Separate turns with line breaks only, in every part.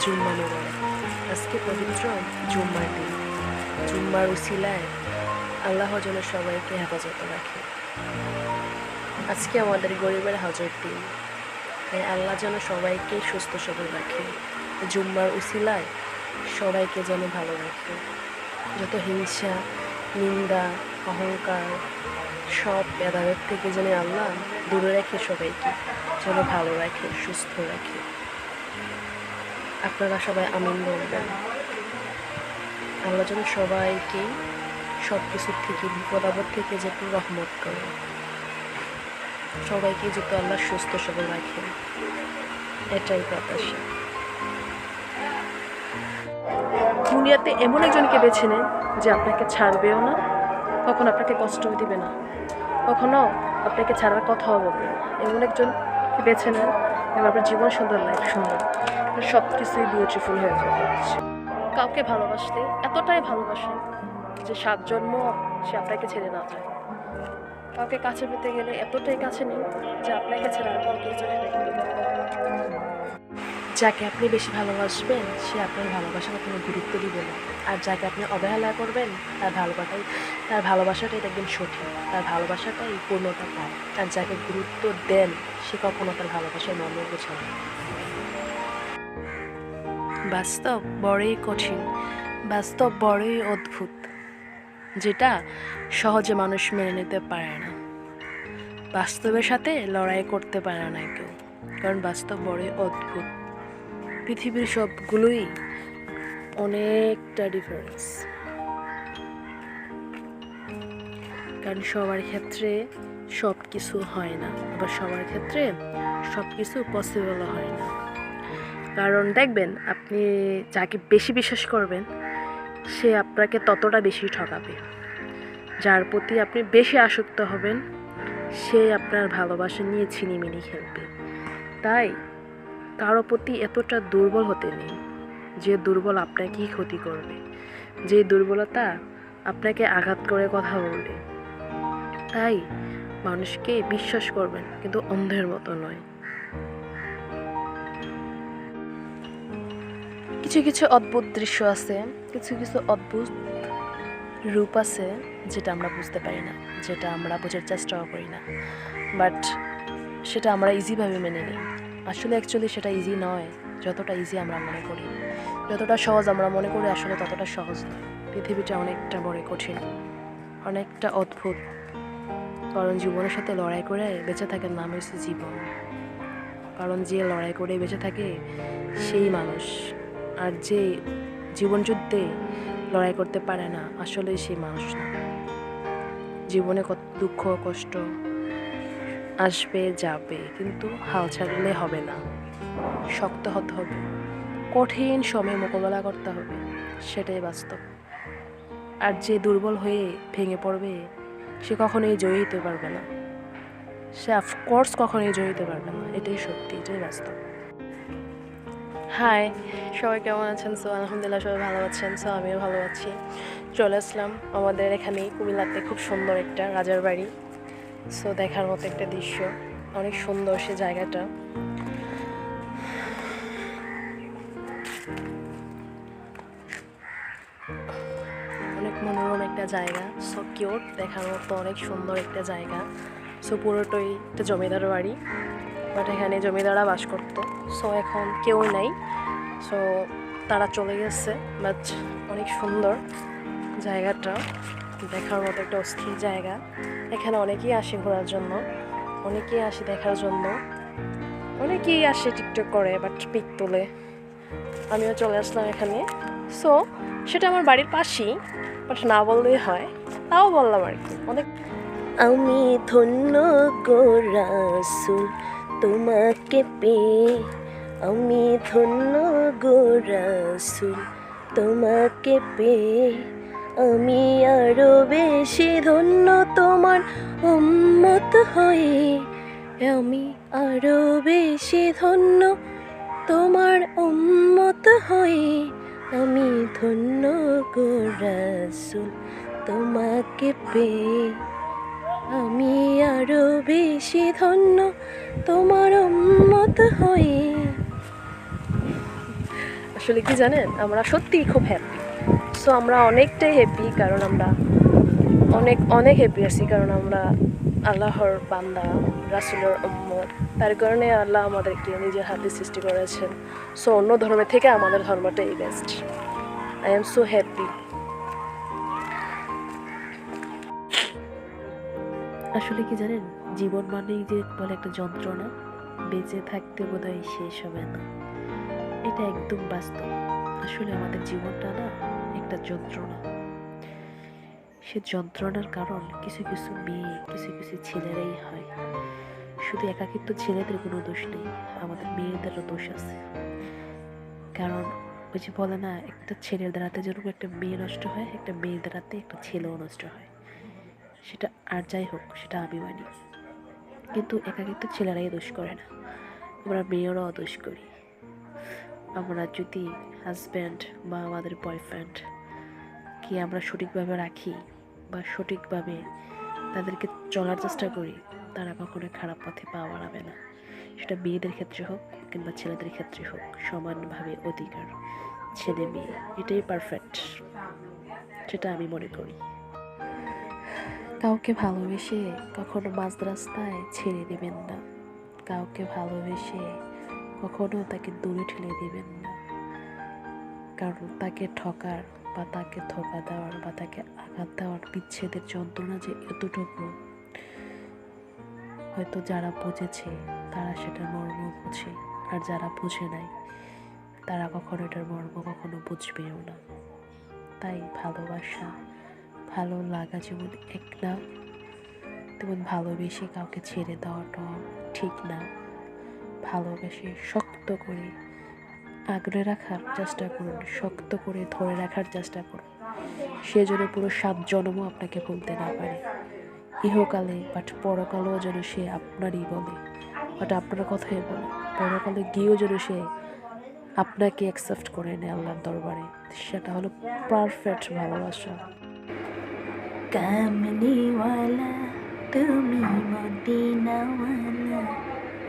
জুম্মা মোবারক। আজকে পবিত্র জুম্মার দিন। জুম্মার উসিলায় আল্লাহ যেন সবাইকে হেফাজতে রাখে। আজকে আমাদের গরিবের হজের দিন, তাই আল্লাহ যেন সবাইকে সুস্থ সবল রাখে। জুম্মার উসিলায় সবাইকে যেন ভালো রাখে। যত হিংসা, নিন্দা, অহংকার সব ভেদাভেদ থেকে যেন আল্লাহ দূরে রাখে, সবাইকে যেন ভালো রাখে, সুস্থ রাখে। আপনারা সবাই আমিন বলবেন। আল্লাহ যেন সবাইকে সব কিছুর থেকে, বিপদ আপদ থেকে যেন রহমত করে, সবাইকে যেন আল্লাহ সুস্থ সবল রাখেন, এটাই প্রত্যাশা। দুনিয়াতে এমন একজনকে বেছে নেন যে আপনাকে ছাড়বেও না, কখনো আপনাকে কষ্টও দিবে না, কখনো আপনাকে ছাড়ার কথাও বলবে না। এমন একজনকে বেছে নেন এবং আপনার জীবন সুন্দর, লাইফ সুন্দর, সব কিছুই বিউটিফুল হয়ে যাবে। কাউকে ভালোবাসলে এতটাই ভালোবাসেন যে 7 জন্ম সে আপনাকে ছেড়ে না যায়। কাউকে কাছে পেতে গেলে এতটাই কাছে নিন যে আপনাকে ছেড়ে আর কাউকে চোখে দেখবে না। যাকে আপনি বেশি ভালোবাসবেন সে আপনার ভালোবাসাকে কোনো গুরুত্ব দিবে না, আর যাকে আপনি অবহেলা করবেন তার ভালোবাসাটাই দেখবেন সঠিক, তার ভালোবাসাটাই পূর্ণতা পায়। আর যাকে গুরুত্ব দেন সে কখনো তার ভালোবাসার মর্ম বোঝে না। বাস্তব বড়ই কঠিন, বাস্তব বড়ই অদ্ভুত, যেটা সহজে মানুষ মেনে নিতে পারে না। বাস্তবের সাথে লড়াই করতে পারে না কেউ, কারণ বাস্তব বড়ই অদ্ভুত। পৃথিবীর সবগুলোই অনেকটা ডিফারেন্স, কারণ সবার ক্ষেত্রে সব কিছু হয় না, আবার সবার ক্ষেত্রে সব কিছু পসিবলও হয় না। কারণ দেখবেন, আপনি যাকে বেশি বিশ্বাস করবেন সে আপনাকে ততটা বেশি ঠকাবে। যার প্রতি আপনি বেশি আসক্ত হবেন সে আপনার ভালোবাসা নিয়ে ছিনিমিনি খেলবে। তাই কারো প্রতি এতটা দুর্বল হতে নেই যে দুর্বল আপনাকেই ক্ষতি করবে, যে দুর্বলতা আপনাকে আঘাত করে কথা বলবে। তাই মানুষকে বিশ্বাস করবেন, কিন্তু অন্ধের মতো নয়। কিছু কিছু অদ্ভুত দৃশ্য আছে, কিছু কিছু অদ্ভুত রূপ আছে যেটা আমরা বুঝতে পারি না, যেটা আমরা বোঝার চেষ্টাও করি না, বাট সেটা আমরা ইজিভাবে মেনে নিই। আসলে অ্যাকচুয়ালি সেটা ইজি নয়, যতটা ইজি আমরা মনে করি। যতটা সহজ আমরা মনে করি আসলে ততটা সহজ নয়। পৃথিবীটা অনেকটা বড়, কঠিন, অনেকটা অদ্ভুত। কারণ জীবনের সাথে লড়াই করে বেঁচে থাকার নাম হচ্ছে জীবন। কারণ যে লড়াই করে বেঁচে থাকে সেই মানুষ, আর যে জীবনযুদ্ধে লড়াই করতে পারে না আসলে সেই মানুষ না। জীবনে কত দুঃখ কষ্ট আসবে যাবে, কিন্তু হাল ছাড়লে হবে না, শক্ত হতে হবে, কঠিন সময় মোকাবেলা করতে হবে, সেটাই বাস্তব। আর যে দুর্বল হয়ে ভেঙে পড়বে সে কখনোই জয়ী হতে পারবে না, সে অফকোর্স কখনোই জয়ী হতে পারবে না। এটাই সত্যি, এটাই বাস্তব। হাই, সবাই কেমন আছেন? সো আলহামদুলিল্লাহ সবাই ভালো আছেন। সো আমিও ভালো আছি। চলে আসলাম আমাদের এখানে কুমিল্লাতে খুব সুন্দর একটা রাজার বাড়ি। সো দেখার মতো একটা দৃশ্য, অনেক সুন্দর সে জায়গাটা। অনেক মনোরম একটা জায়গা, সো কিউট, দেখার মতো অনেক সুন্দর একটা জায়গা। সো পুরোটাই একটা জমিদার বাড়ি, বাট এখানে জমিদাররা বাস করতো। সো এখন কেউ নাই, সো তারা চলে গেছে। বাট অনেক সুন্দর জায়গাটা, দেখার মতো একটা অস্থির জায়গা। এখানে অনেকেই আসে ঘোরার জন্য, অনেকেই আসে দেখার জন্য, অনেকেই আসে টিকটক করে, বাট পিক তোলে। আমিও চলে আসলাম এখানে। সো সেটা আমার বাড়ির পাশেই, বাট না বললেই হয়, তাও বললাম আর কি। অনেক
আমি ধন্য গো রাসূল তোমাকে পেয়ে, আমি ধন্য গো রাসূল তোমাকে পেয়ে, আমি আরো বেশি ধন্য তোমার উম্মত হয়ে, আমি আরো বেশি ধন্য তোমার উম্মত হয়ে, আমি ধন্য গো রাসূল তোমাকে পেয়ে, আমি আরো বেশি ধন্য তোমার উম্মত হয়ে।
আসলে কি জানেন, আমরা সত্যিই খুব হ্যাপি। সো আমরা অনেকটাই হ্যাপি, কারণ আমরা অনেক অনেক হ্যাপি আছি, কারণ আমরা আল্লাহর বান্দা, রাসূলের উম্মত। তার কারণে আল্লাহ আমাদেরকে নিজের হাতে সৃষ্টি করেছেন। সো অন্য ধর্মের থেকে আমাদের ধর্মটাই best. I am so happy. আসলে কি জানেন, জীবন মানেই যে বলে একটা যন্ত্রণা, বেঁচে থাকতে বোধহয় শেষ হবে না। এটা একদম বাস্তব। আসলে আমাদের জীবনটা না একটা যন্ত্রণা। সে যন্ত্রণার কারণ কিছু কিছু মেয়ে, কিছু কিছু ছেলেরাই হয়। শুধু একাকিত্ব ছেলেদের কোনো দোষ নেই, আমাদের মেয়েদেরও দোষ আছে। কারণ ওই যে বলে না, একটা ছেলের দ্বারাতে যেরকম একটা মেয়ে নষ্ট হয়, একটা মেয়ের দ্বারাতে একটা ছেলেও নষ্ট হয়। সেটা আর যাই হোক, সেটা আমি মানি। কিন্তু একাকিত্ব ছেলেরাই দোষ করে না, আমরা মেয়েরাও দোষ করি। আমরা যদি হাজব্যান্ড বা আমাদের বয়ফ্রেন্ড কি আমরা সঠিকভাবে রাখি বা সঠিকভাবে তাদেরকে চলার চেষ্টা করি, তারা কখনো খারাপ পথে পা বাড়াবে না। সেটা মেয়েদের ক্ষেত্রে হোক কিংবা ছেলেদের ক্ষেত্রে হোক, সমানভাবে অধিকার ছেলে মেয়ে, এটাই পারফেক্ট, সেটা আমি মনে করি। কাউকে ভালোবেসে কখনো মাঝ রাস্তায় ছেড়ে দেবেন না। কাউকে ভালোবেসে কখনো তাকে দূরে ঠেলে দেবেন না, কারণ তাকে ঠকার বা তাকে ধোঁকা দেওয়ার বা তাকে আঘাত দেওয়ার বিচ্ছেদের যন্ত্রণা যে এতটুকু, হয়তো যারা বুঝেছে তারা সেটার মর্ম বুঝে, আর যারা বুঝে নাই তারা কখনো এটার মর্ম কখনো বুঝবেও না। তাই ভালোবাসা, ভালো লাগা যেমন এক না, তেমন ভালোবেসে কাউকে ছেড়ে দেওয়াটাও ঠিক না। ভালোবেসে শক্ত করে আগলে রাখার চেষ্টা করুন, শক্ত করে ধরে রাখার চেষ্টা করুন। সে যেন পুরো 7 জন্মও আপনাকে ভুলতে না পারে, ইহকালে বাট পরকালেও যেন সে আপনারই বলে, বাট আপনার কথাই বলে, পরকালে গিয়েও যেন সে আপনাকে অ্যাকসেপ্ট করে নেয় আল্লাহর দরবারে। সেটা হলো পারফেক্ট ভালোবাসা।
কামলিওয়ালা তুমি মদিনাওয়ালা,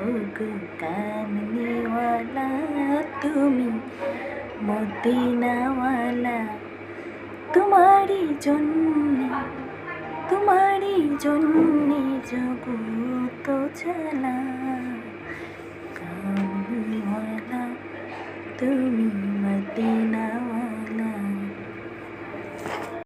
ওগো কামলিওয়ালা তুমি মদিনাওয়ালা, তোমারই জন্যে জগত চালা, কামলিওয়ালা তুমি মদিনা